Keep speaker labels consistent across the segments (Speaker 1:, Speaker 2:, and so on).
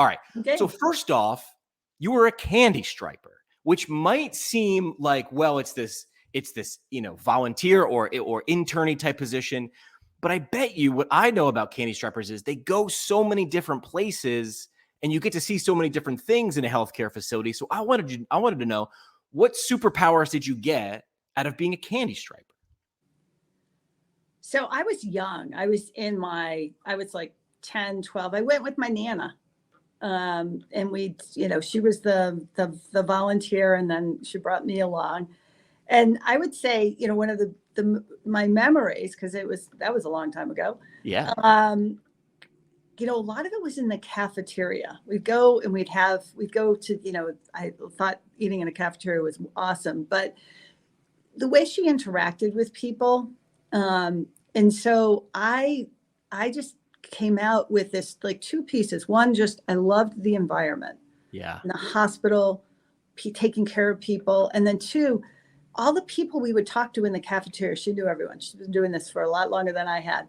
Speaker 1: All right.
Speaker 2: Okay.
Speaker 1: So first off, you were a candy striper, which might seem like, well, it's this, volunteer or internee type position. But I bet you what I know about candy strippers is they go so many different places and you get to see so many different things in a healthcare facility. So I wanted to know, what superpowers did you get out of being a candy striper?
Speaker 2: So I was young. I was like 10, 12. I went with my Nana. And she was the volunteer, and then she brought me along. And I would say, one of my memories, because that was a long time ago.
Speaker 1: Yeah.
Speaker 2: A lot of it was in the cafeteria. We'd go to, I thought eating in a cafeteria was awesome, but the way she interacted with people. And so I just came out with this, like, two pieces. One, just, I loved the environment.
Speaker 1: Yeah.
Speaker 2: In the hospital, taking care of people. And then two, all the people we would talk to in the cafeteria, she knew everyone. She's been doing this for a lot longer than I had.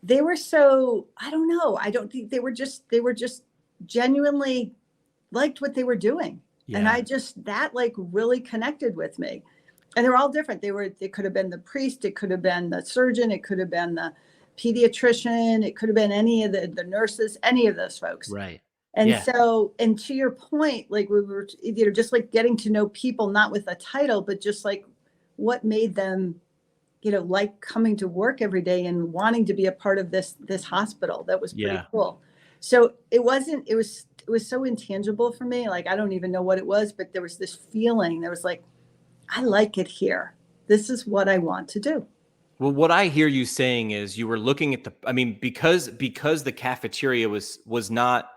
Speaker 2: They were so, I don't know. I don't think they were just genuinely liked what they were doing. Yeah. And that like really connected with me. And they were all different. It could have been the priest. It could have been the surgeon. It could have been the pediatrician. It could have been any of the nurses, any of those folks.
Speaker 1: Right.
Speaker 2: And so, and to your point, like, we were, just like getting to know people, not with a title, but just like what made them, like coming to work every day and wanting to be a part of this hospital. That was pretty cool. So it was so intangible for me. Like, I don't even know what it was, but there was this feeling. There was like, I like it here. This is what I want to do.
Speaker 1: Well, what I hear you saying is you were looking at because the cafeteria was not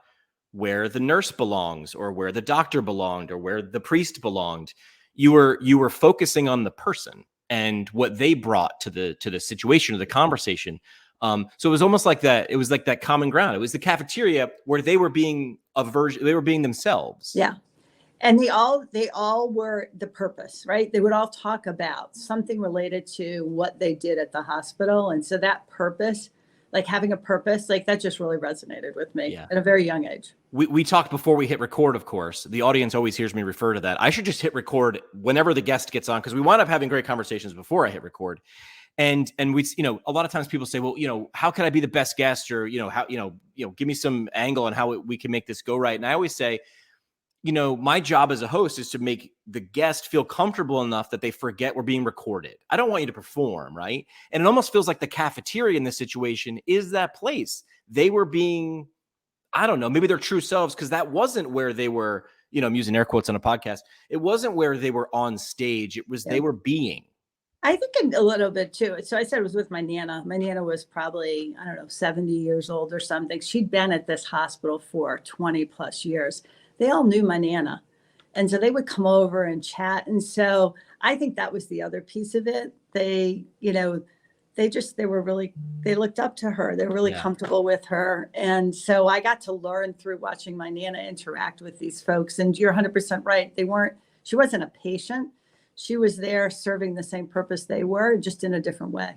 Speaker 1: where the nurse belongs or where the doctor belonged or where the priest belonged. You were focusing on the person and what they brought to the situation or the conversation. So it was almost like that. It was like that common ground. It was the cafeteria where they were being they were being themselves.
Speaker 2: Yeah. And they all were the purpose, right? They would all talk about something related to what they did at the hospital. And so that purpose, like having a purpose, like that just really resonated with me at a very young age.
Speaker 1: We talked before we hit record, of course. The audience always hears me refer to that. I should just hit record whenever the guest gets on, because we wind up having great conversations before I hit record. And we, a lot of times people say, well, how can I be the best guest, or, how, give me some angle on how we can make this go right. And I always say, my job as a host is to make the guest feel comfortable enough that they forget we're being recorded. I don't want you to perform, right? And it almost feels like the cafeteria in this situation is that place. They were being, I don't know, maybe their true selves, because that wasn't where they were, I'm using air quotes on a podcast. It wasn't where they were on stage. It was, they were being.
Speaker 2: I think a little bit too. So I said it was with my Nana. My Nana was probably, 70 years old or something. She'd been at this hospital for 20 plus years. They all knew my Nana. And so they would come over and chat. And so I think that was the other piece of it. They looked up to her. They were really comfortable with her. And so I got to learn through watching my Nana interact with these folks. And you're 100% right. She wasn't a patient. She was there serving the same purpose they were, just in a different way.